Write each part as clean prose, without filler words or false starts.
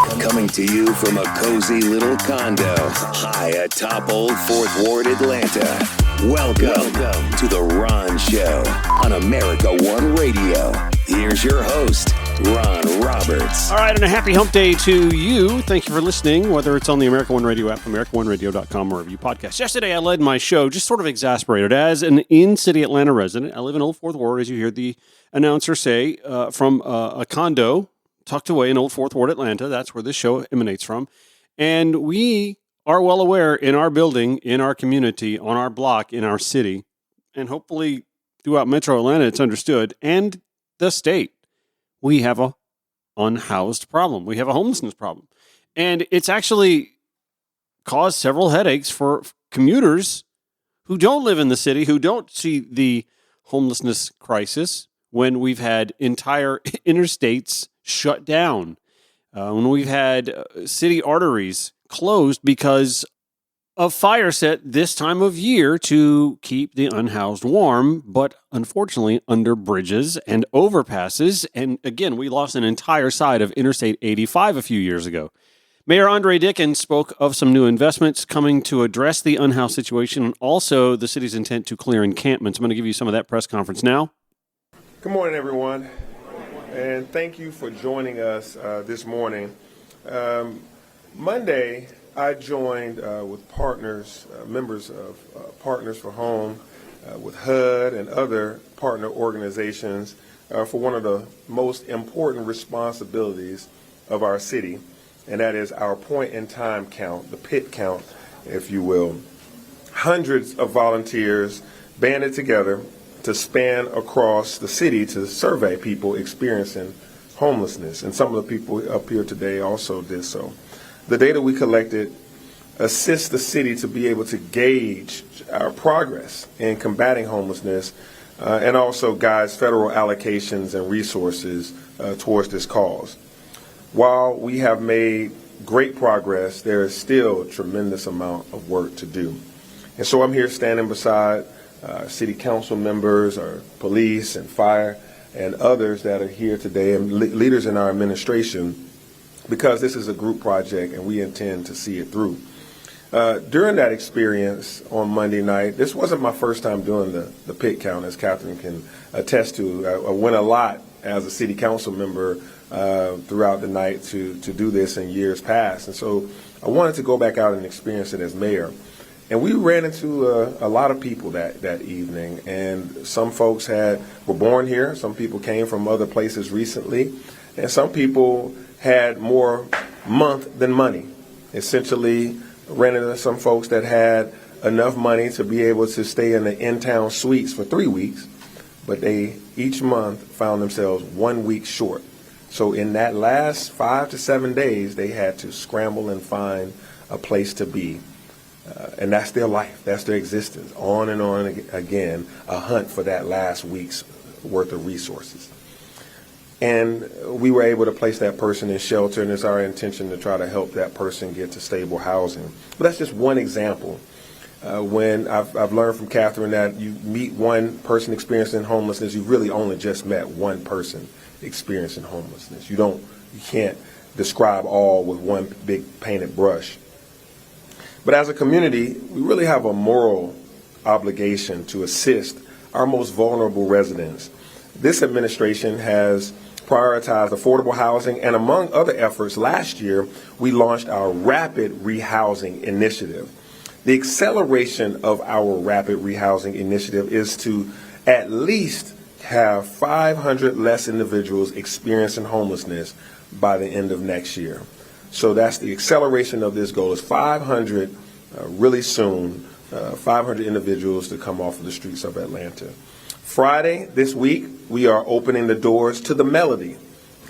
Coming to you from a cozy little condo high atop Old Fourth Ward, Atlanta. Welcome to The Ron Show on America One Radio. Here's your host, Ron Roberts. All right, and a happy hump day to you. Thank you for listening, whether it's on the America One Radio app, AmericaOneRadio.com, or wherever you podcast. Yesterday, I led my show just sort of exasperated. As an in-city Atlanta resident, I live in Old Fourth Ward, as you hear the announcer say, from a condo tucked away in Old Fourth Ward, Atlanta. That's where this show emanates from. And we are well aware in our building, in our community, on our block, in our city, and hopefully throughout Metro Atlanta, it's understood, and the state, we have a unhoused problem. We have a homelessness problem. And it's actually caused several headaches for commuters who don't live in the city, who don't see the homelessness crisis when we've had entire interstates shut down, when we've had city arteries closed because of fire set this time of year to keep the unhoused warm, but unfortunately under bridges and overpasses. And again, we lost an entire side of Interstate 85 a few years ago. Mayor Andre Dickens spoke of some new investments coming to address the unhoused situation and also the city's intent to clear encampments. I'm going to give you some of that press conference now. Good morning, everyone, and thank you for joining us this morning. Monday, I joined with partners, members of Partners for Home, with HUD and other partner organizations for one of the most important responsibilities of our city, and that is our point-in-time count, the PIT count, if you will. Hundreds of volunteers banded together to span across the city to survey people experiencing homelessness, and some of the people up here today also did so. The data we collected assists the city to be able to gauge our progress in combating homelessness and also guides federal allocations and resources towards this cause. While we have made great progress, there is still a tremendous amount of work to do. And so I'm here standing beside city council members, our police and fire, and others that are here today, and leaders in our administration, because this is a group project and we intend to see it through. During that experience on Monday night, this wasn't my first time doing the PIT count, as Catherine can attest to. I went a lot as a city council member throughout the night to do this in years past. And so I wanted to go back out and experience it as mayor. And we ran into a lot of people that evening, and some folks were born here, some people came from other places recently, and some people had more month than money. Essentially, ran into some folks that had enough money to be able to stay in the in-town suites for 3 weeks, but they each month found themselves 1 week short. So in that last 5 to 7 days, they had to scramble and find a place to be. And that's their life, that's their existence, on and on again, a hunt for that last week's worth of resources. And we were able to place that person in shelter, and it's our intention to try to help that person get to stable housing. But that's just one example. When I've learned from Catherine that you meet one person experiencing homelessness, you've really only just met one person experiencing homelessness. You can't describe all with one big painted brush. But as a community, we really have a moral obligation to assist our most vulnerable residents. This administration has prioritized affordable housing, and among other efforts, last year we launched our Rapid Rehousing Initiative. The acceleration of our Rapid Rehousing Initiative is to at least have 500 less individuals experiencing homelessness by the end of next year. So that's the acceleration of this goal, is 500 really soon, 500 individuals to come off of the streets of Atlanta. Friday this week, we are opening the doors to the Melody,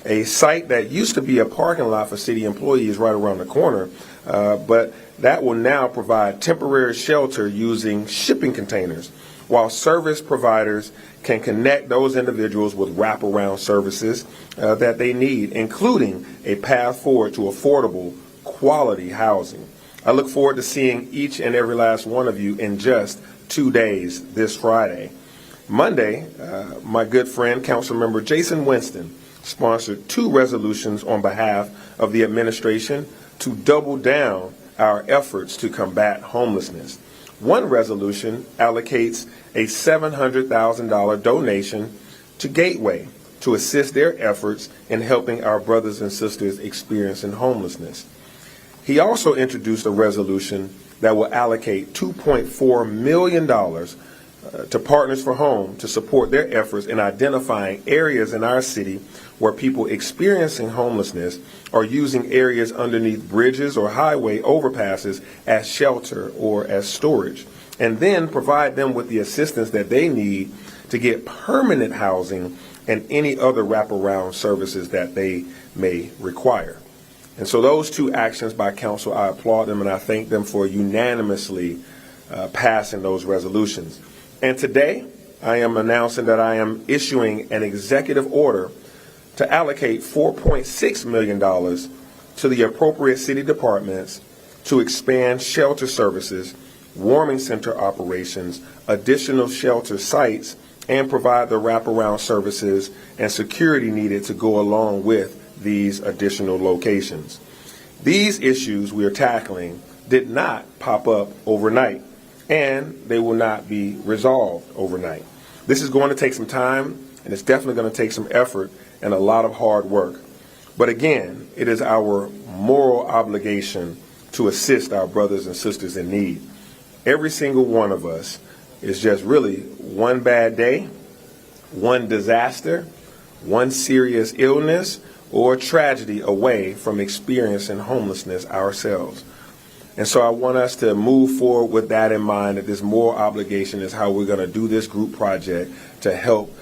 a site that used to be a parking lot for city employees right around the corner, but that will now provide temporary shelter using shipping containers, while service providers can connect those individuals with wraparound services that they need, including a path forward to affordable, quality housing. I look forward to seeing each and every last one of you in just 2 days this Friday. Monday, my good friend, Councilmember Jason Winston, sponsored 2 resolutions on behalf of the administration to double down our efforts to combat homelessness. One resolution allocates a $700,000 donation to Gateway to assist their efforts in helping our brothers and sisters experiencing homelessness. He also introduced a resolution that will allocate $2.4 million to Partners for Home to support their efforts in identifying areas in our city where people experiencing homelessness are using areas underneath bridges or highway overpasses as shelter or as storage, and then provide them with the assistance that they need to get permanent housing and any other wraparound services that they may require. And so those 2 actions by council, I applaud them and I thank them for unanimously passing those resolutions. And today, I am announcing that I am issuing an executive order to allocate $4.6 million to the appropriate city departments to expand shelter services, warming center operations, additional shelter sites, and provide the wraparound services and security needed to go along with these additional locations. These issues we are tackling did not pop up overnight, and they will not be resolved overnight. This is going to take some time, and it's definitely going to take some effort and a lot of hard work. But again, it is our moral obligation to assist our brothers and sisters in need. Every single one of us is just really one bad day, one disaster, one serious illness, or tragedy away from experiencing homelessness ourselves. And so I want us to move forward with that in mind, that this moral obligation is how we're going to do this group project to help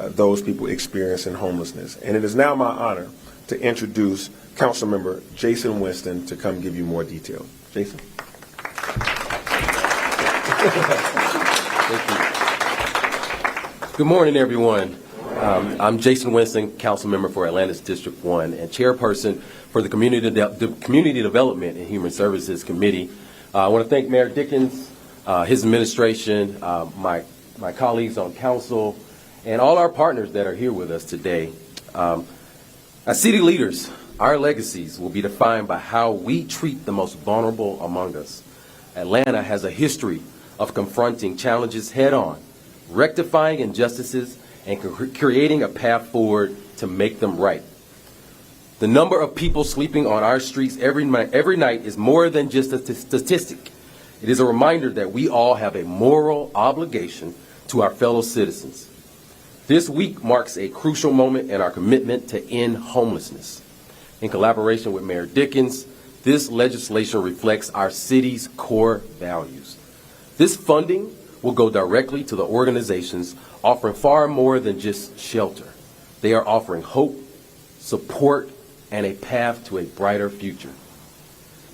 those people experiencing homelessness. And it is now my honor to introduce Councilmember Jason Winston to come give you more detail. Jason? Good morning, everyone. I'm Jason Winston, council member for Atlanta's District 1 and chairperson for the Community Development and Human Services Committee. I want to thank Mayor Dickens, his administration, my colleagues on council, and all our partners that are here with us today. As city leaders, our legacies will be defined by how we treat the most vulnerable among us. Atlanta has a history of confronting challenges head-on, rectifying injustices, and creating a path forward to make them right. The number of people sleeping on our streets every night is more than just a statistic. It is a reminder that we all have a moral obligation to our fellow citizens. This week marks a crucial moment in our commitment to end homelessness. In collaboration with Mayor Dickens, this legislation reflects our city's core values. This funding will go directly to the organizations offering far more than just shelter. They are offering hope, support, and a path to a brighter future.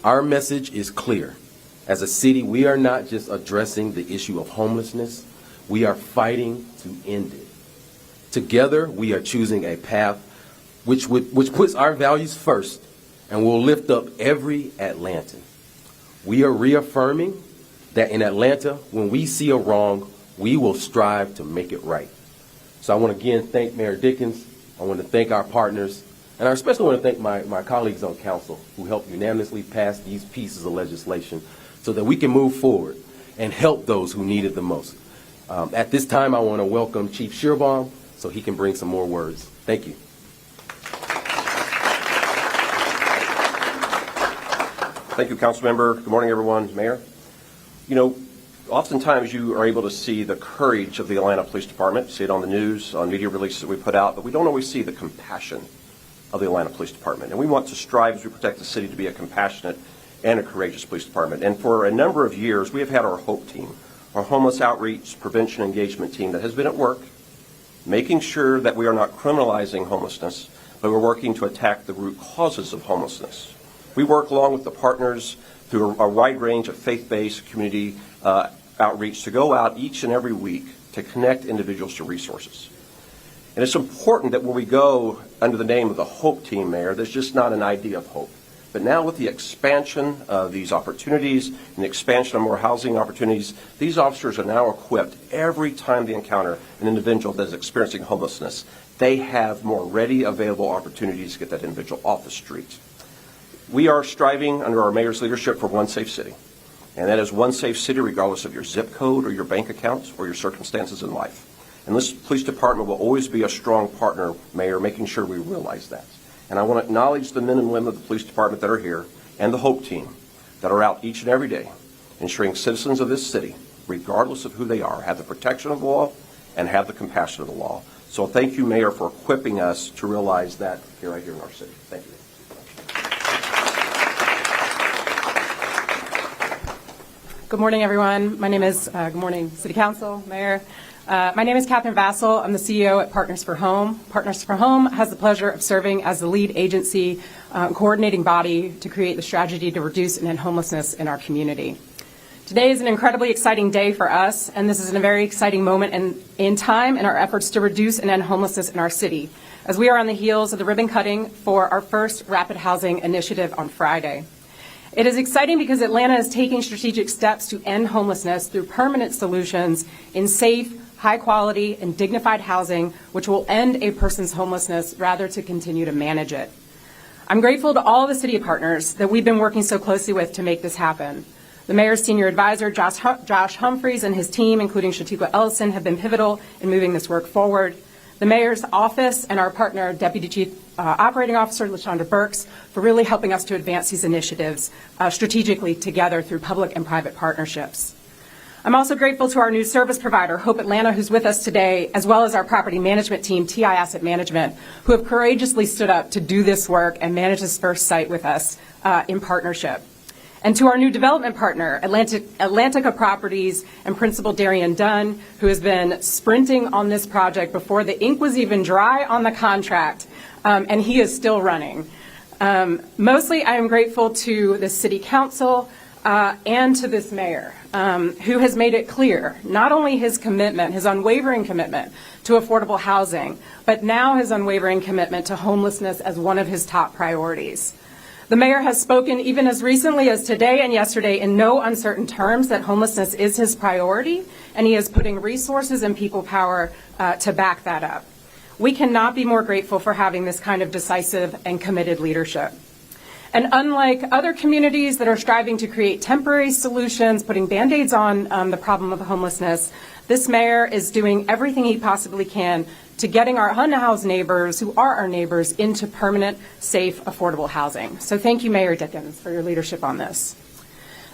Our message is clear. As a city, we are not just addressing the issue of homelessness, we are fighting to end it. Together, we are choosing a path which puts our values first and will lift up every Atlantan. We are reaffirming that in Atlanta, when we see a wrong, we will strive to make it right. So I want to again thank Mayor Dickens. I want to thank our partners, and I especially want to thank my colleagues on council who helped unanimously pass these pieces of legislation so that we can move forward and help those who need it the most. At this time, I want to welcome Chief Shearbaum so he can bring some more words. Thank you. Thank you, Council Member. Good morning, everyone. Mayor. You know, oftentimes you are able to see the courage of the Atlanta Police Department, see it on the news, on media releases that we put out, but we don't always see the compassion of the Atlanta Police Department. And we want to strive as we protect the city to be a compassionate and a courageous police department. And for a number of years, we have had our HOPE team, our Homeless Outreach Prevention Engagement team that has been at work, making sure that we are not criminalizing homelessness, but we're working to attack the root causes of homelessness. We work along with the partners through a wide range of faith-based community outreach to go out each and every week to connect individuals to resources. And it's important that when we go under the name of the HOPE team, Mayor, there's just not an idea of hope. But now with the expansion of these opportunities and the expansion of more housing opportunities, these officers are now equipped every time they encounter an individual that is experiencing homelessness. They have more ready available opportunities to get that individual off the street. We are striving under our mayor's leadership for one safe city. And that is one safe city regardless of your zip code or your bank accounts or your circumstances in life. And this police department will always be a strong partner, Mayor, making sure we realize that. And I want to acknowledge the men and women of the police department that are here and the HOPE team that are out each and every day ensuring citizens of this city, regardless of who they are, have the protection of the law and have the compassion of the law. So thank you, Mayor, for equipping us to realize that right here in our city. Thank you. Good morning, everyone. My name is, good morning, City Council, Mayor. My name is Catherine Vassell. I'm the CEO at Partners for Home. Partners for Home has the pleasure of serving as the lead agency, coordinating body to create the strategy to reduce and end homelessness in our community. Today is an incredibly exciting day for us, and this is a very exciting moment in time in our efforts to reduce and end homelessness in our city, as we are on the heels of the ribbon cutting for our first rapid housing initiative on Friday. It is exciting because Atlanta is taking strategic steps to end homelessness through permanent solutions in safe, high quality, and dignified housing, which will end a person's homelessness rather to continue to manage it. I'm grateful to all the city partners that we've been working so closely with to make this happen. The mayor's senior advisor, Josh Humphreys, and his team, including Shatika Ellison, have been pivotal in moving this work forward. The mayor's office and our partner, Deputy Chief Operating Officer LaShonda Burks, for really helping us to advance these initiatives strategically together through public and private partnerships. I'm also grateful to our new service provider, Hope Atlanta, who's with us today, as well as our property management team, TI Asset Management, who have courageously stood up to do this work and manage this first site with us in partnership. And to our new development partner, Atlantica Properties and Principal Darian Dunn, who has been sprinting on this project before the ink was even dry on the contract, and he is still running. Mostly, I am grateful to the City Council and to this mayor, who has made it clear, not only his commitment, his unwavering commitment to affordable housing, but now his unwavering commitment to homelessness as one of his top priorities. The mayor has spoken even as recently as today and yesterday in no uncertain terms that homelessness is his priority, and he is putting resources and people power to back that up. We cannot be more grateful for having this kind of decisive and committed leadership. And unlike other communities that are striving to create temporary solutions, putting Band-Aids on the problem of homelessness, this mayor is doing everything he possibly can to getting our unhoused neighbors, who are our neighbors, into permanent, safe, affordable housing. So thank you, Mayor Dickens, for your leadership on this.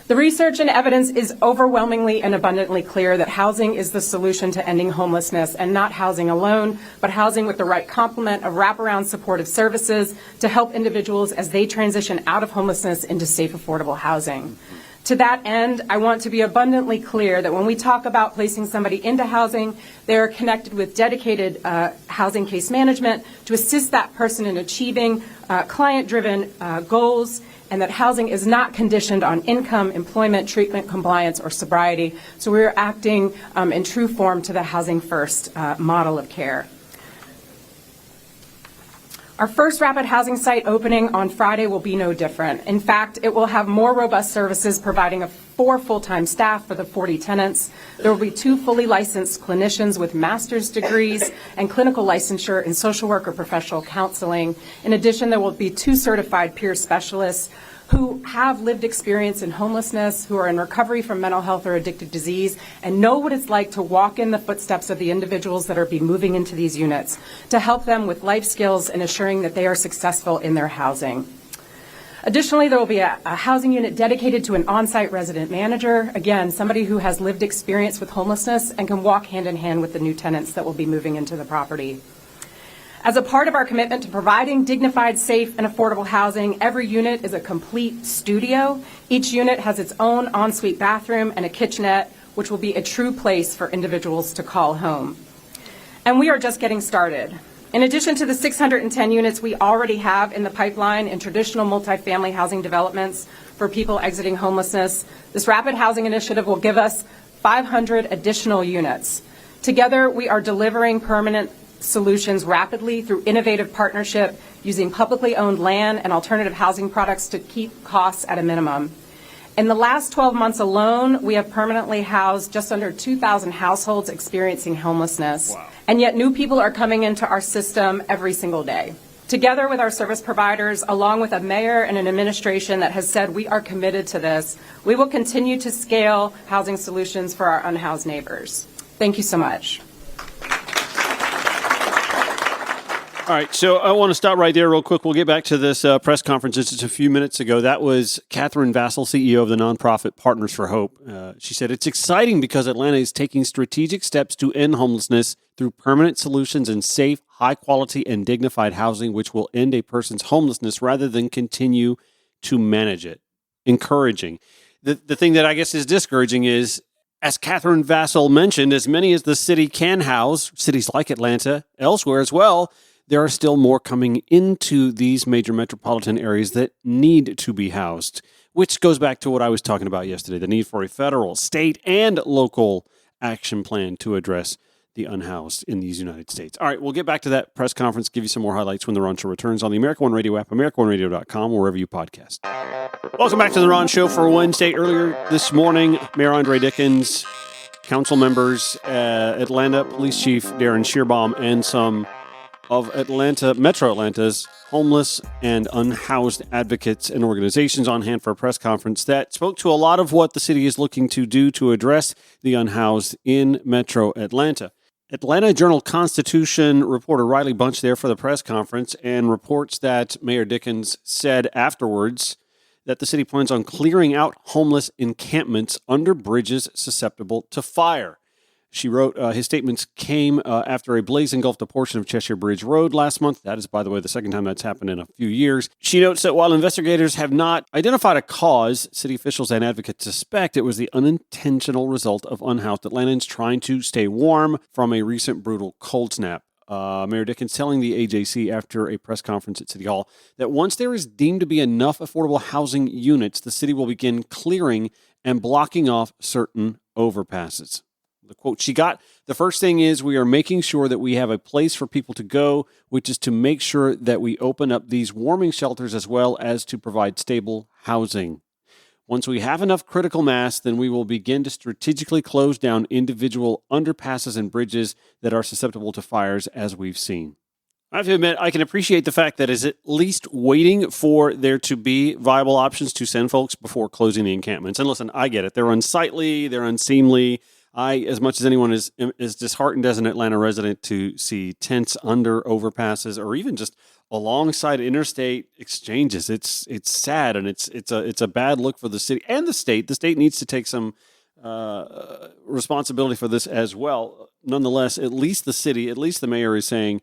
The research and evidence is overwhelmingly and abundantly clear that housing is the solution to ending homelessness, and not housing alone, but housing with the right complement of wraparound supportive services to help individuals as they transition out of homelessness into safe, affordable housing. To that end, I want to be abundantly clear that when we talk about placing somebody into housing, they are connected with dedicated housing case management to assist that person in achieving client-driven goals, and that housing is not conditioned on income, employment, treatment, compliance, or sobriety. So we are acting in true form to the Housing First model of care. Our first rapid housing site opening on Friday will be no different. In fact, it will have more robust services, providing 4 full-time staff for the 40 tenants. There will be 2 fully licensed clinicians with master's degrees and clinical licensure in social work or professional counseling. In addition, there will be 2 certified peer specialists who have lived experience in homelessness, who are in recovery from mental health or addictive disease, and know what it's like to walk in the footsteps of the individuals that are be moving into these units, to help them with life skills and assuring that they are successful in their housing. Additionally, there will be a housing unit dedicated to an on-site resident manager, again, somebody who has lived experience with homelessness and can walk hand in hand with the new tenants that will be moving into the property. As a part of our commitment to providing dignified, safe, and affordable housing, every unit is a complete studio. Each unit has its own ensuite bathroom and a kitchenette, which will be a true place for individuals to call home. And we are just getting started. In addition to the 610 units we already have in the pipeline in traditional multifamily housing developments for people exiting homelessness, this rapid housing initiative will give us 500 additional units. Together, we are delivering permanent solutions rapidly through innovative partnership using publicly owned land and alternative housing products to keep costs at a minimum. In the last 12 months alone, we have permanently housed just under 2,000 households experiencing homelessness. Wow. And yet new people are coming into our system every single day. Together with our service providers, along with a mayor and an administration that has said we are committed to this, we will continue to scale housing solutions for our unhoused neighbors. Thank you so much. All right, so I want to stop right there real quick. We'll get back to this press conference just a few minutes ago. That was Catherine Vassell, CEO of the nonprofit Partners for Hope. She said, "It's exciting because Atlanta is taking strategic steps to end homelessness through permanent solutions and safe, high-quality, and dignified housing, which will end a person's homelessness rather than continue to manage it." Encouraging. The thing that I guess is discouraging is, as Catherine Vassell mentioned, as many as the city can house, cities like Atlanta, elsewhere as well, there are still more coming into these major metropolitan areas that need to be housed, which goes back to what I was talking about yesterday, the need for a federal, state, and local action plan to address the unhoused in these United States. All right, we'll get back to that press conference, give you some more highlights when the Ron Show returns on the America One Radio app, AmericaOneRadio.com, wherever you podcast. Welcome back to the Ron Show for Wednesday. Earlier this morning, Mayor Andre Dickens, council members, Atlanta Police Chief Darren Shearbaum, and some of Metro Atlanta's homeless and unhoused advocates and organizations on hand for a press conference that spoke to a lot of what the city is looking to do to address the unhoused in Metro Atlanta. Atlanta Journal-Constitution reporter Riley Bunch there for the press conference and reports that Mayor Dickens said afterwards that the city plans on clearing out homeless encampments under bridges susceptible to fire. She wrote, his statements came after a blaze engulfed a portion of Cheshire Bridge Road last month. That is, by the way, the second time that's happened in a few years. She notes that while investigators have not identified a cause, city officials and advocates suspect it was the unintentional result of unhoused Atlantans trying to stay warm from a recent brutal cold snap. Mayor Dickens telling the AJC after a press conference at City Hall that once there is deemed to be enough affordable housing units, the city will begin clearing and blocking off certain overpasses. The quote she got, "The first thing is we are making sure that we have a place for people to go, which is to make sure that we open up these warming shelters as well as to provide stable housing. Once we have enough critical mass, then we will begin to strategically close down individual underpasses and bridges that are susceptible to fires, as we've seen." I have to admit, I can appreciate the fact that is at least waiting for there to be viable options to send folks before closing the encampments. And listen, I get it. They're unsightly, they're unseemly. I, as much as anyone, is disheartened as an Atlanta resident to see tents under overpasses or even just alongside interstate exchanges. It's sad, and it's a bad look for the city and the state. The state needs to take some responsibility for this as well. Nonetheless, at least the city, at least the mayor is saying,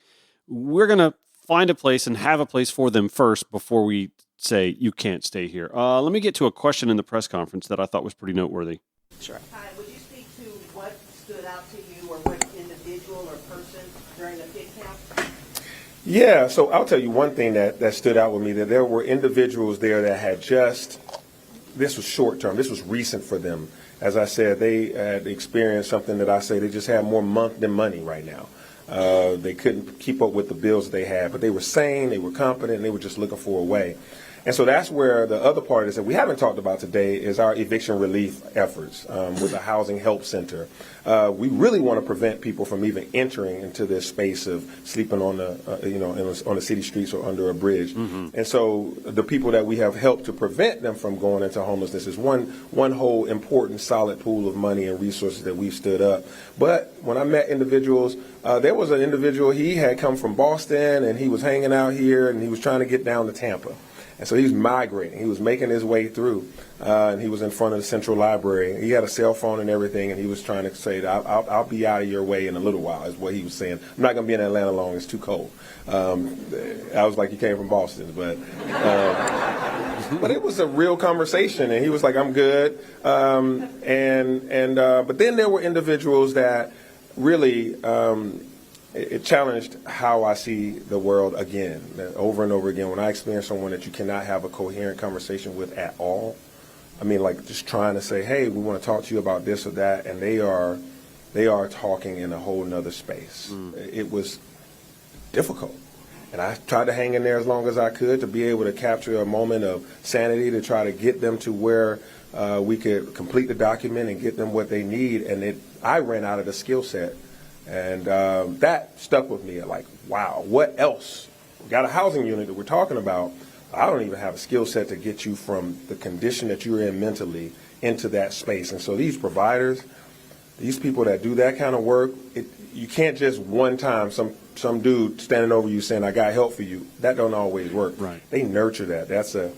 we're going to find a place and have a place for them first before we say you can't stay here. Let me get to a question in the press conference that I thought was pretty noteworthy. Sure. Hi, would you speak to what stood out to you or what individual or person during the pit count? Yeah, so I'll tell you one thing that stood out with me, that there were individuals there that had this was short term, this was recent for them. As I said, they had experienced something that I say they just had more month than money right now. They couldn't keep up with the bills they had, but they were sane, they were competent, and they were just looking for a way. And so that's where the other part is that we haven't talked about today is our eviction relief efforts with the Housing Help Center. We really want to prevent people from even entering into this space of sleeping on the city streets or under a bridge. Mm-hmm. And so the people that we have helped to prevent them from going into homelessness is one whole important solid pool of money and resources that we've stood up. But when I met individuals, there was an individual, he had come from Boston and he was hanging out here and he was trying to get down to Tampa. And so he was migrating. He was making his way through, and he was in front of the Central Library. He had a cell phone and everything, and he was trying to say, I'll be out of your way in a little while, is what he was saying. I'm not going to be in Atlanta long. It's too cold. I was like, you came from Boston. But it was a real conversation, and he was like, I'm good. But then there were individuals that really it challenged how I see the world again, over and over again. When I experience someone that you cannot have a coherent conversation with at all, I mean, like just trying to say, hey, we want to talk to you about this or that, and they are talking in a whole nother space. It was difficult. And I tried to hang in there as long as I could to be able to capture a moment of sanity to try to get them to where we could complete the document and get them what they need. And I ran out of the skill set. And that stuck with me. Like, wow, what else? We got a housing unit that we're talking about. I don't even have a skill set to get you from the condition that you're in mentally into that space. And so these providers, these people that do that kind of work, you can't just one time some dude standing over you saying, I got help for you. That don't always work. Right. They nurture that. That's a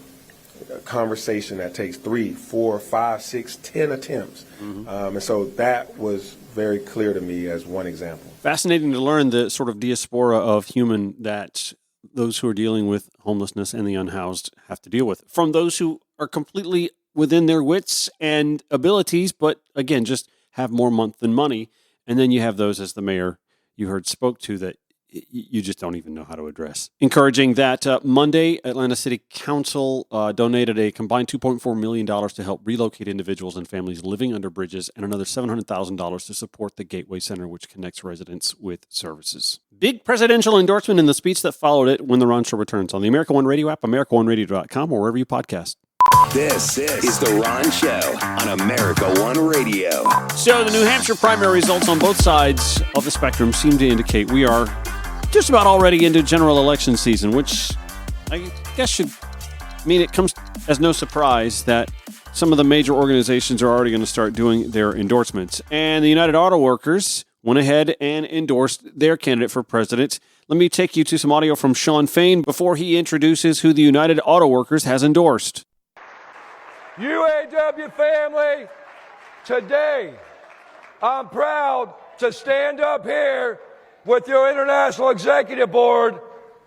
conversation that takes 3, 4, 5, 6, 10 attempts. And so that was very clear to me as one example. Fascinating to learn the sort of diaspora of human that those who are dealing with homelessness and the unhoused have to deal with. From those who are completely within their wits and abilities, but again, just have more month than money. And then you have those, as the mayor you heard spoke to, that you just don't even know how to address. Encouraging that Monday, Atlanta City Council donated a combined $2.4 million to help relocate individuals and families living under bridges, and another $700,000 to support the Gateway Center, which connects residents with services. Big presidential endorsement in the speech that followed it when the Ron Show returns on the America One Radio app, AmericaOneRadio.com, or wherever you podcast. This is The Ron Show on America One Radio. So the New Hampshire primary results on both sides of the spectrum seem to indicate we are just about already into general election season, which I guess should mean it comes as no surprise that some of the major organizations are already going to start doing their endorsements. And the United Auto Workers went ahead and endorsed their candidate for president. Let me take you to some audio from Sean Fain before he introduces who the United Auto Workers has endorsed. UAW family, today I'm proud to stand up here with your International Executive Board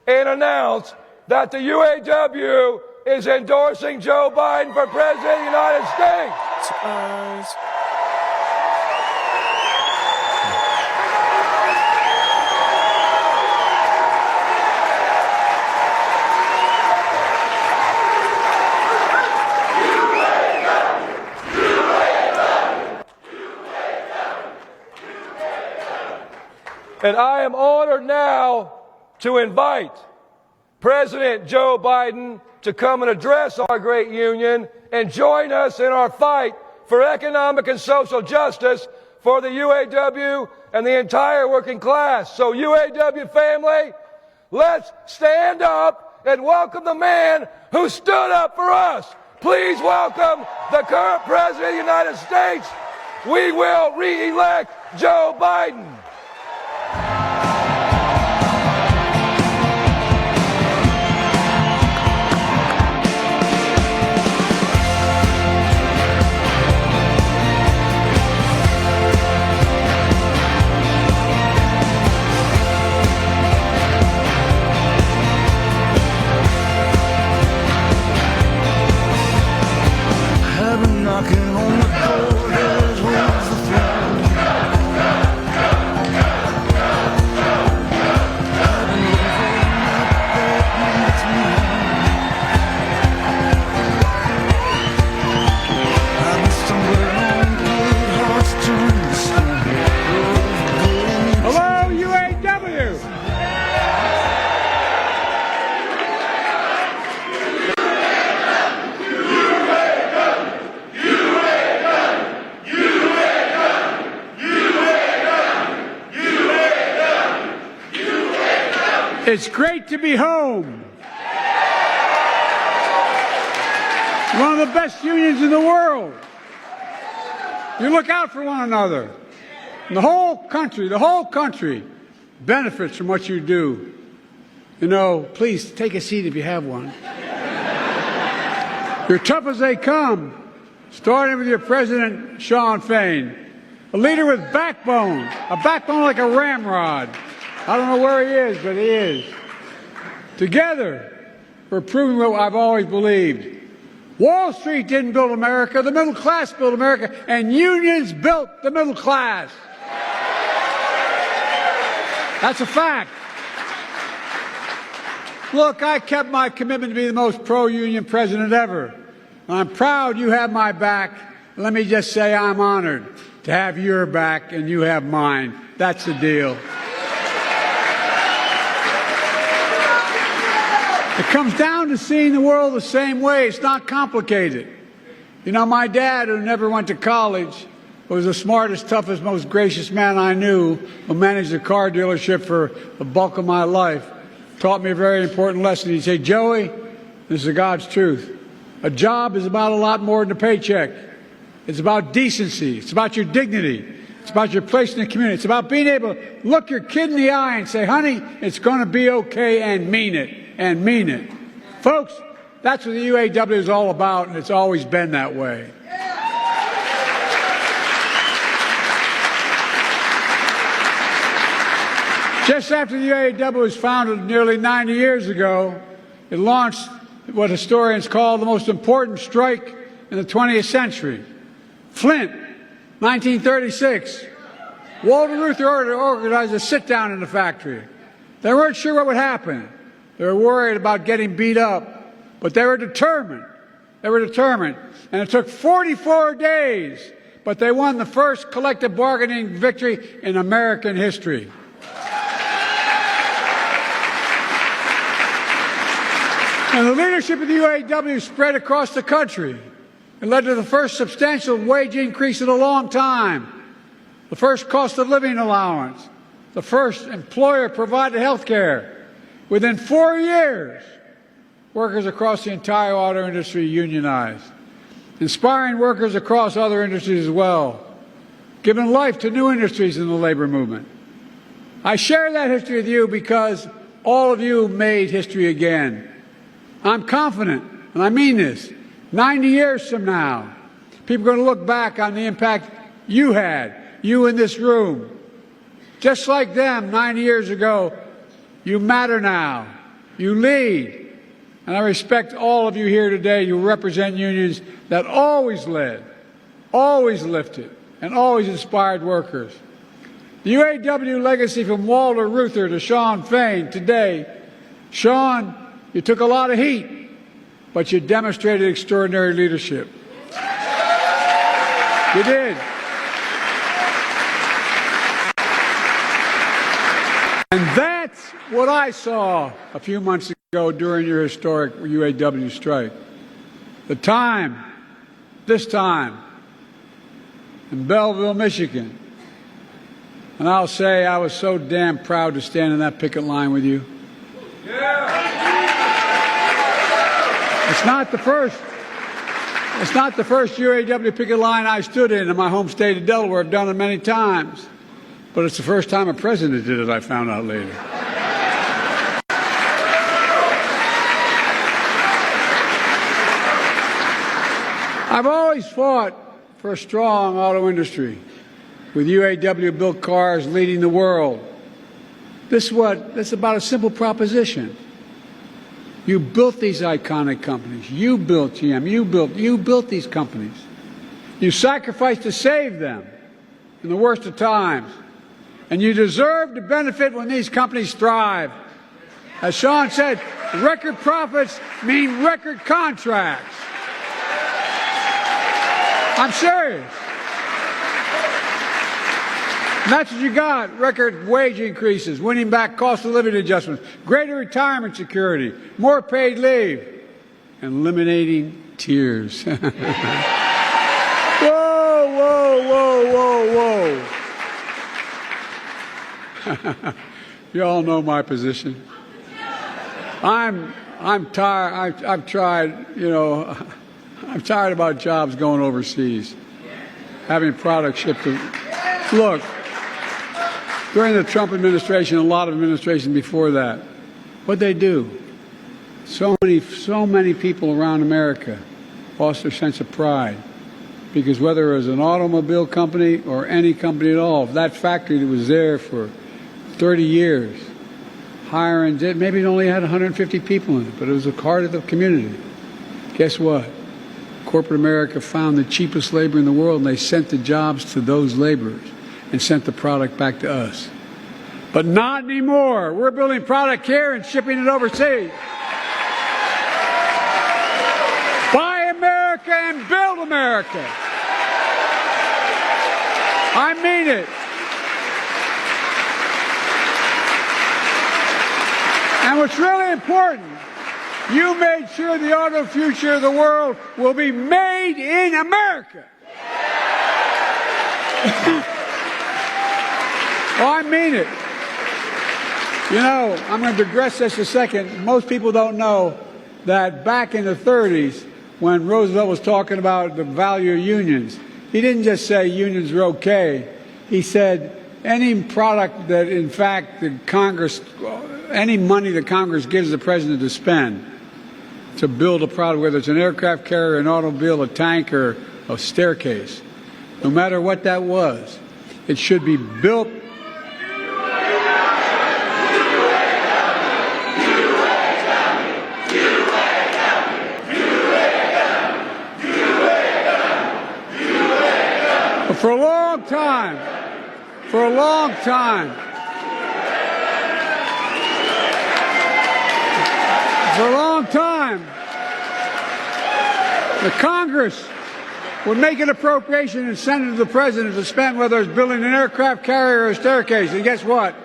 and announce that the UAW is endorsing Joe Biden for President of the United States. Surprise. And I am honored now to invite President Joe Biden to come and address our great union and join us in our fight for economic and social justice for the UAW and the entire working class. So UAW family, let's stand up and welcome the man who stood up for us. Please welcome the current President of the United States. We will re-elect Joe Biden. Knocking on the door, there's where's the throne. I've been living up that leads me home. I've been stumbling on good hearts turning to stone. Hello, UAW! It's great to be home. One of the best unions in the world. You look out for one another. And the whole country benefits from what you do. You know, please take a seat if you have one. You're tough as they come, starting with your president, Sean Fain. A leader with backbone, a backbone like a ramrod. I don't know where he is, but he is. Together, we're proving what I've always believed. Wall Street didn't build America, the middle class built America, and unions built the middle class. That's a fact. Look, I kept my commitment to be the most pro-union president ever. I'm proud you have my back. Let me just say I'm honored to have your back and you have mine. That's the deal. It comes down to seeing the world the same way. It's not complicated. You know, my dad, who never went to college, was the smartest, toughest, most gracious man I knew, who managed a car dealership for the bulk of my life, taught me a very important lesson. He'd say, Joey, this is God's truth. A job is about a lot more than a paycheck. It's about decency. It's about your dignity. It's about your place in the community. It's about being able to look your kid in the eye and say, honey, it's going to be okay, and mean it. And mean it. Folks, that's what the UAW is all about, and it's always been that way. Just after the UAW was founded nearly 90 years ago, it launched what historians call the most important strike in the 20th century. Flint, 1936. Walter Reuther organized a sit-down in the factory. They weren't sure what would happen. They were worried about getting beat up, but they were determined. They were determined. And it took 44 days, but they won the first collective bargaining victory in American history. And the leadership of the UAW spread across the country. It led to the first substantial wage increase in a long time, the first cost of living allowance, the first employer-provided health care. Within 4 years, workers across the entire auto industry unionized, inspiring workers across other industries as well, giving life to new industries in the labor movement. I share that history with you because all of you made history again. I'm confident, and I mean this, 90 years from now, people are going to look back on the impact you had, you in this room. Just like them 90 years ago, you matter now. You lead. And I respect all of you here today. You represent unions that always led, always lifted, and always inspired workers. The UAW legacy from Walter Reuther to Shawn Fain today. Shawn, you took a lot of heat, but you demonstrated extraordinary leadership. You did. And that's what I saw a few months ago during your historic UAW strike. This time, in Belleville, Michigan. And I'll say I was so damn proud to stand in that picket line with you. It's not the first UAW picket line I stood in my home state of Delaware. I've done it many times. But it's the first time a president did it, I found out later. I've always fought for a strong auto industry, with UAW-built cars leading the world. This is about a simple proposition. You built these iconic companies. You built GM. You built these companies. You sacrificed to save them in the worst of times. And you deserve to benefit when these companies thrive. As Shawn said, record profits mean record contracts. I'm serious. And that's what you got. Record wage increases, winning back cost of living adjustments, greater retirement security, more paid leave, and eliminating tears. Whoa, whoa, whoa, whoa, whoa. You all know my position. I'm tired. I've tried, I'm tired about jobs going overseas, having products shipped to. Look, during the Trump administration, a lot of administrations before that, what'd they do? So many people around America lost their sense of pride. Because whether it was an automobile company or any company at all, that factory that was there for 30 years, hiring, maybe it only had 150 people in it, but it was a heart of the community. Guess what? Corporate America found the cheapest labor in the world, and they sent the jobs to those laborers and sent the product back to us. But not anymore. We're building product here and shipping it overseas. Buy America and build America. I mean it. And what's really important You made sure the auto future of the world will be made in America. Oh, I mean it. You know, I'm going to digress just a second. Most people don't know that back in the 30s, when Roosevelt was talking about the value of unions, he didn't just say unions were okay. He said any product that, in fact, any money that Congress gives the president to spend to build a product, whether it's an aircraft carrier, an automobile, a tank, or a staircase, no matter what that was, it should be built. For a long time, the Congress would make an appropriation and send it to the president to spend, whether it's building an aircraft carrier or a staircase. And guess what?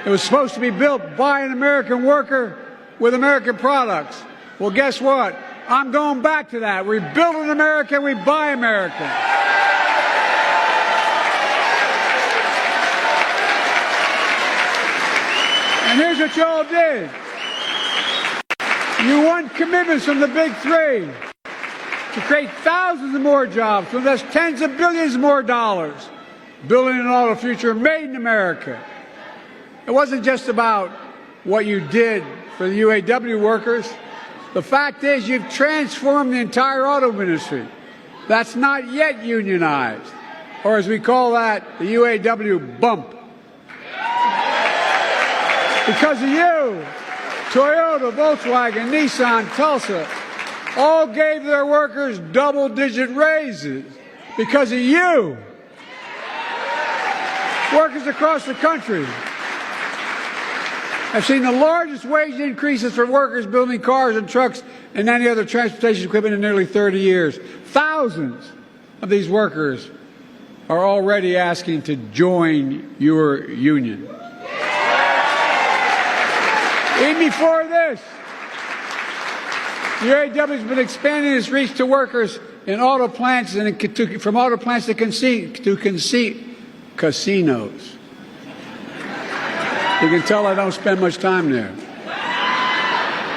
It was supposed to be built by an American worker with American products. Well, guess what? I'm going back to that. We build in America, we buy American. And here's what y'all did. You won commitments from the big three to create thousands of more jobs, to invest tens of billions more dollars, building an auto future made in America. It wasn't just about what you did for the UAW workers. The fact is you've transformed the entire auto industry. That's not yet unionized, or as we call that, the UAW bump. Because of you, Toyota, Volkswagen, Nissan, Tulsa all gave their workers double-digit raises. Because of you. Workers across the country have seen the largest wage increases for workers building cars and trucks and any other transportation equipment in nearly 30 years. Thousands of these workers are already asking to join your union. Even before this, the UAW has been expanding its reach to workers in auto plants and from auto plants to casinos. You can tell I don't spend much time there.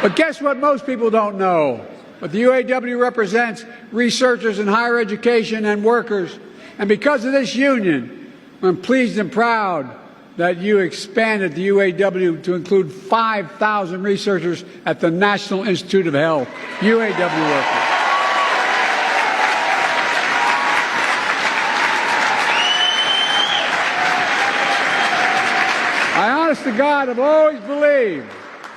But guess what most people don't know? But the UAW represents researchers in higher education and workers. And because of this union, I'm pleased and proud that you expanded the UAW to include 5,000 researchers at the National Institute of Health, UAW workers. I, honest to God, have always believed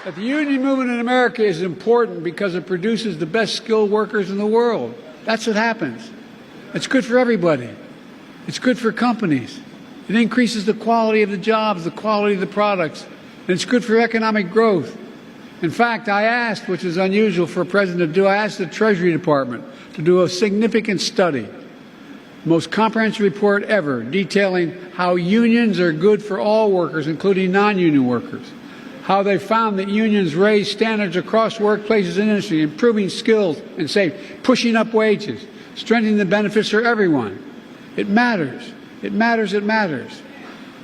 that the union movement in America is important because it produces the best skilled workers in the world. That's what happens. It's good for everybody. It's good for companies. It increases the quality of the jobs, the quality of the products, and it's good for economic growth. In fact, I asked, which is unusual for a president to do, I asked the Treasury Department to do a significant study, the most comprehensive report ever, detailing how unions are good for all workers, including non-union workers, how they found that unions raise standards across workplaces and industry, improving skills and safety, pushing up wages, strengthening the benefits for everyone. It matters. It matters, it matters.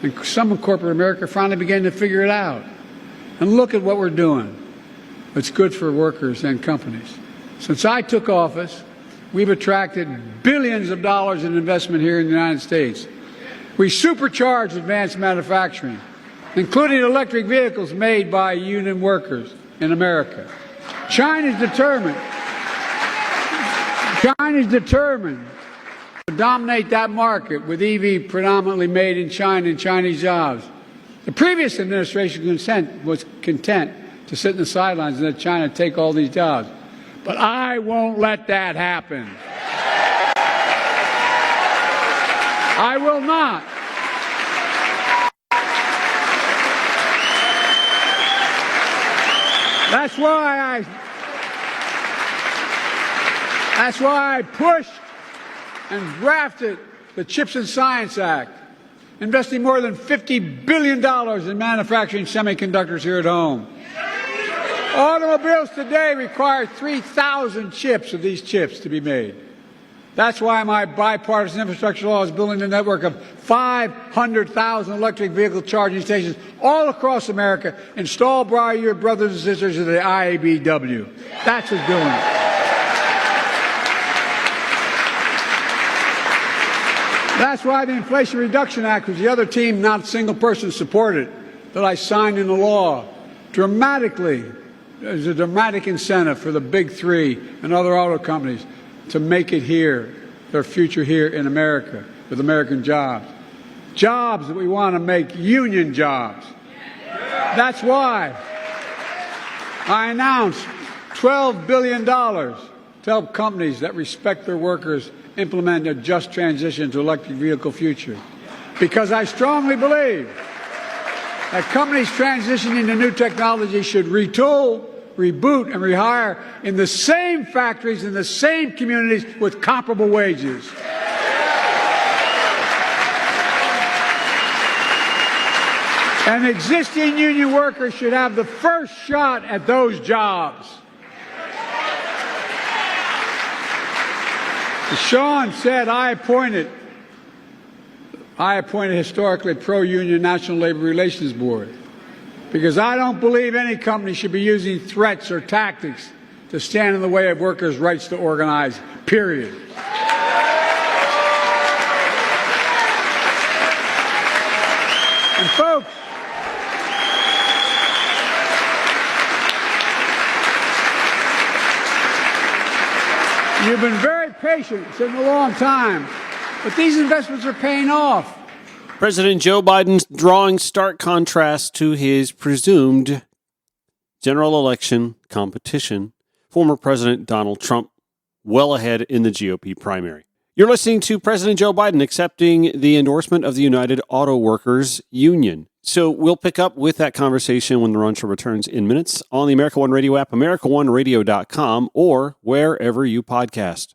And some in corporate America finally began to figure it out. And look at what we're doing. It's good for workers and companies. Since I took office, we've attracted billions of dollars in investment here in the United States. We supercharged advanced manufacturing, including electric vehicles made by union workers in America. China's determined to dominate that market with EV predominantly made in China and Chinese jobs. The previous administration was content to sit in the sidelines and let China take all these jobs. But I won't let that happen. I will not. That's why I pushed and drafted the CHIPS and Science Act, investing more than $50 billion in manufacturing semiconductors here at home. Automobiles today require 3,000 chips of these chips to be made. That's why my bipartisan infrastructure law is building a network of 500,000 electric vehicle charging stations all across America, installed by your brothers and sisters of the IABW. That's what's doing it. That's why the Inflation Reduction Act, which the other team, not a single person, supported, that I signed into law, dramatically, there's a dramatic incentive for the big three and other auto companies to make it here, their future here in America, with American jobs. Jobs that we want to make union jobs. That's why I announced $12 billion to help companies that respect their workers implement a just transition to electric vehicle future. Because I strongly believe that companies transitioning to new technology should retool, reboot, and rehire in the same factories, in the same communities, with comparable wages. And existing union workers should have the first shot at those jobs. As Sean said, I appointed historically pro-union National Labor Relations Board, because I don't believe any company should be using threats or tactics to stand in the way of workers' rights to organize, period. And folks, you've been very patient. It's been a long time. But these investments are paying off. President Joe Biden's drawing stark contrast to his presumed general election competition, former President Donald Trump, well ahead in the GOP primary. You're listening to President Joe Biden accepting the endorsement of the United Auto Workers Union. So we'll pick up with that conversation when the Ron Show returns in minutes on the America One Radio app, AmericaOneRadio.com, or wherever you podcast.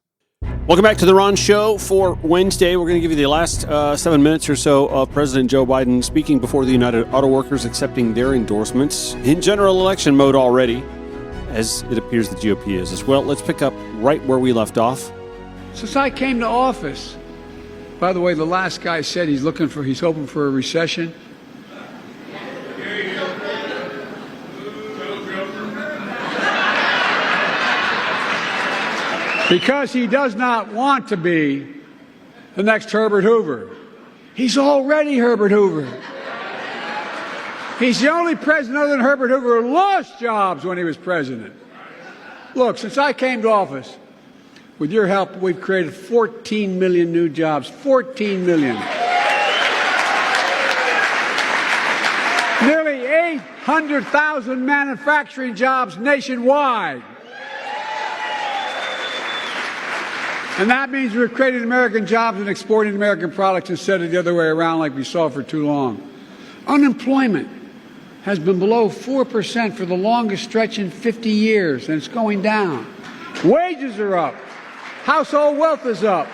Welcome back to the Ron Show for Wednesday. We're going to give you the last 7 minutes or so of President Joe Biden speaking before the United Auto Workers, accepting their endorsements in general election mode already, as it appears the GOP is as well. Let's pick up right where we left off. Since I came to office, by the way, the last guy said he's hoping for a recession. Because he does not want to be the next Herbert Hoover. He's already Herbert Hoover. He's the only president other than Herbert Hoover who lost jobs when he was president. Look, since I came to office, with your help, we've created 14 million new jobs. 14 million. Nearly 800,000 manufacturing jobs nationwide. And that means we're creating American jobs and exporting American products instead of the other way around like we saw for too long. Unemployment has been below 4% for the longest stretch in 50 years, and it's going down. Wages are up. Household wealth is up.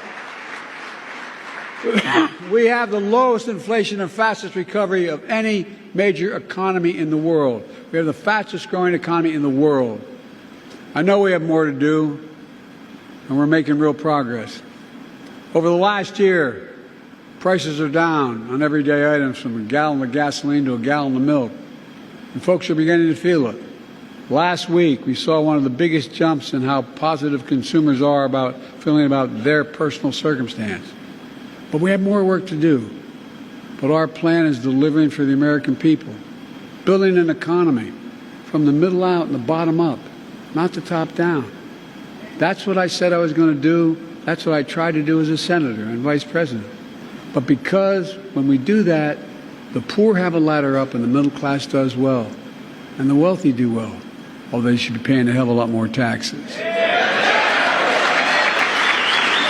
We have the lowest inflation and fastest recovery of any major economy in the world. We have the fastest growing economy in the world. I know we have more to do, and we're making real progress. Over the last year, prices are down on everyday items from a gallon of gasoline to a gallon of milk, and folks are beginning to feel it. Last week, we saw one of the biggest jumps in how positive consumers are about feeling about their personal circumstance. But we have more work to do. But our plan is delivering for the American people, building an economy from the middle out and the bottom up, not the top down. That's what I said I was going to do. That's what I tried to do as a senator and vice president. But because when we do that, the poor have a ladder up and the middle class does well. And the wealthy do well, although they should be paying a hell of a lot more taxes.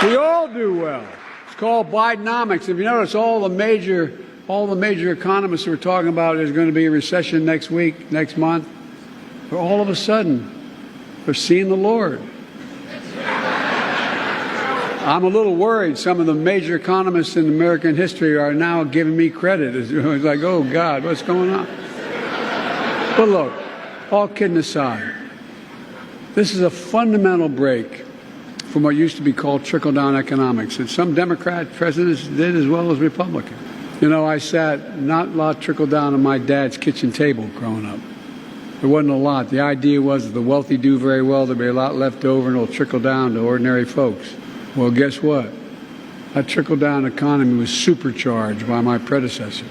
We all do well. It's called Bidenomics. If you notice, all the major economists who are talking about there's going to be a recession next week, next month, all of a sudden, they're seeing the Lord. I'm a little worried. Some of the major economists in American history are now giving me credit. It's like, oh, God, what's going on? But look, all kidding aside, this is a fundamental break from what used to be called trickle-down economics that some Democrat presidents did as well as Republicans. You know, I sat not a lot trickled down on my dad's kitchen table growing up. There wasn't a lot. The idea was that the wealthy do very well, there'll be a lot left over, and it'll trickle down to ordinary folks. Well, guess what? That trickle-down economy was supercharged by my predecessor.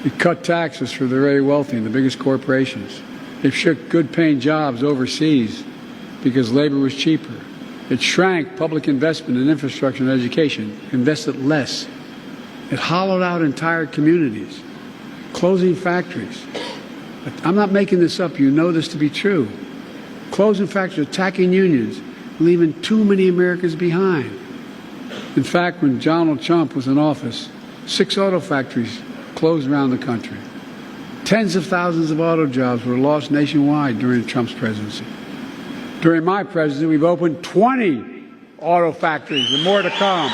It cut taxes for the very wealthy and the biggest corporations. It shook good-paying jobs overseas because labor was cheaper. It shrank public investment in infrastructure and education, invested less. It hollowed out entire communities, closing factories. I'm not making this up. You know this to be true. Closing factories, attacking unions, leaving too many Americans behind. In fact, when Donald Trump was in office, 6 auto factories closed around the country. Tens of thousands of auto jobs were lost nationwide during Trump's presidency. During my presidency, we've opened 20 auto factories and more to come.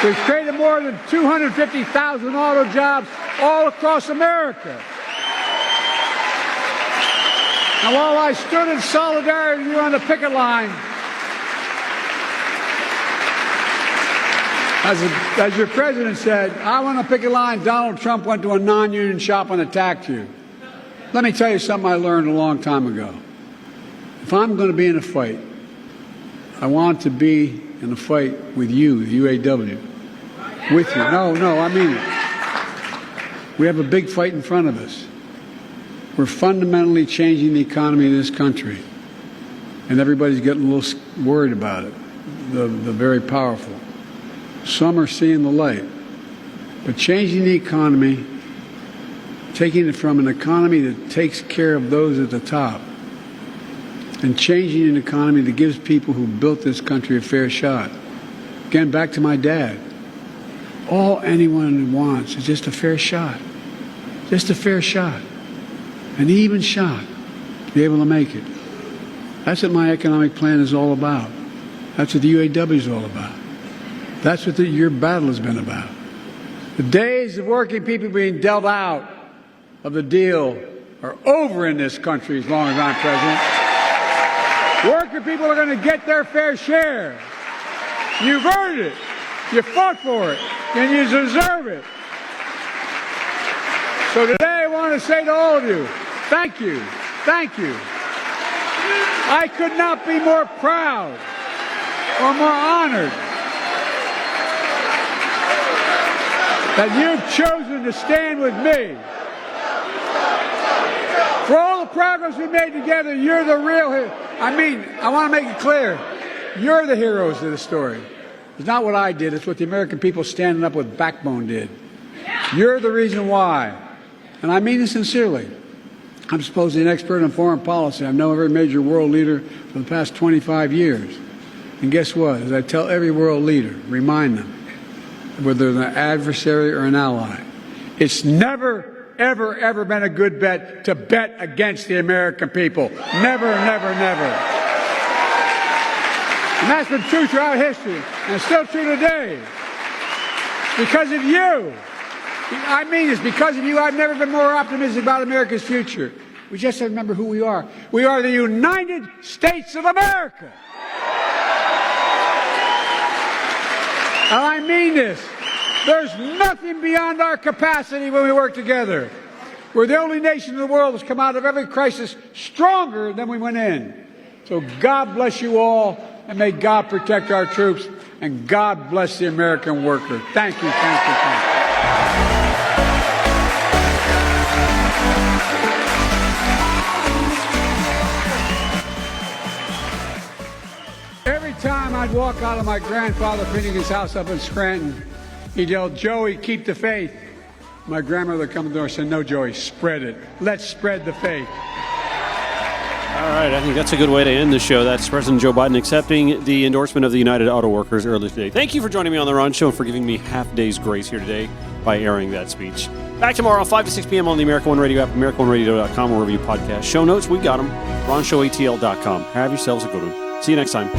We've created more than 250,000 auto jobs all across America. And while I stood in solidarity with you on the picket line, as your president said, I want to picket line, Donald Trump went to a non-union shop and attacked you. Let me tell you something I learned a long time ago. If I'm going to be in a fight, I want to be in a fight with you, the UAW. With you. No, I mean it. We have a big fight in front of us. We're fundamentally changing the economy of this country. And everybody's getting a little worried about it, the very powerful. Some are seeing the light. But changing the economy, taking it from an economy that takes care of those at the top, and changing an economy that gives people who built this country a fair shot. Again, back to my dad. All anyone wants is just a fair shot. Just a fair shot. An even shot to be able to make it. That's what my economic plan is all about. That's what the UAW is all about. That's what your battle has been about. The days of working people being dealt out of the deal are over in this country as long as I'm president. Working people are going to get their fair share. You've earned it. You fought for it. And you deserve it. So today I want to say to all of you, thank you. Thank you. I could not be more proud or more honored that you've chosen to stand with me. For all the progress we made together, you're the real hero. I want to make it clear. You're the heroes of the story. It's not what I did. It's what the American people standing up with backbone did. You're the reason why. And I mean this sincerely. I'm supposedly an expert on foreign policy. I've known every major world leader for the past 25 years. And guess what? As I tell every world leader, remind them, whether they're an adversary or an ally, it's never, ever been a good bet to bet against the American people. Never, never, never. And that's been true throughout history, and it's still true today. Because of you. I mean this, because of you, I've never been more optimistic about America's future. We just have to remember who we are. We are the United States of America. And I mean this. There's nothing beyond our capacity when we work together. We're the only nation in the world that's come out of every crisis stronger than we went in. So God bless you all, and may God protect our troops, and God bless the American worker. Thank you, thank you, thank you. Every time I'd walk out of my grandfather Finnegan's house up in Scranton, he'd yell, "Joey, keep the faith." My grandmother would come to the door and said, "No, Joey, spread it. Let's spread the faith." All right, I think that's a good way to end the show. That's President Joe Biden accepting the endorsement of the United Auto Workers earlier today. Thank you for joining me on The Ron Show and for giving me half day's grace here today by airing that speech. Back tomorrow, 5 to 6 p.m. on the America One Radio app, AmericaOneRadio.com, wherever you podcast. Show notes, we got them. RonShowATL.com. Have yourselves a good one. See you next time.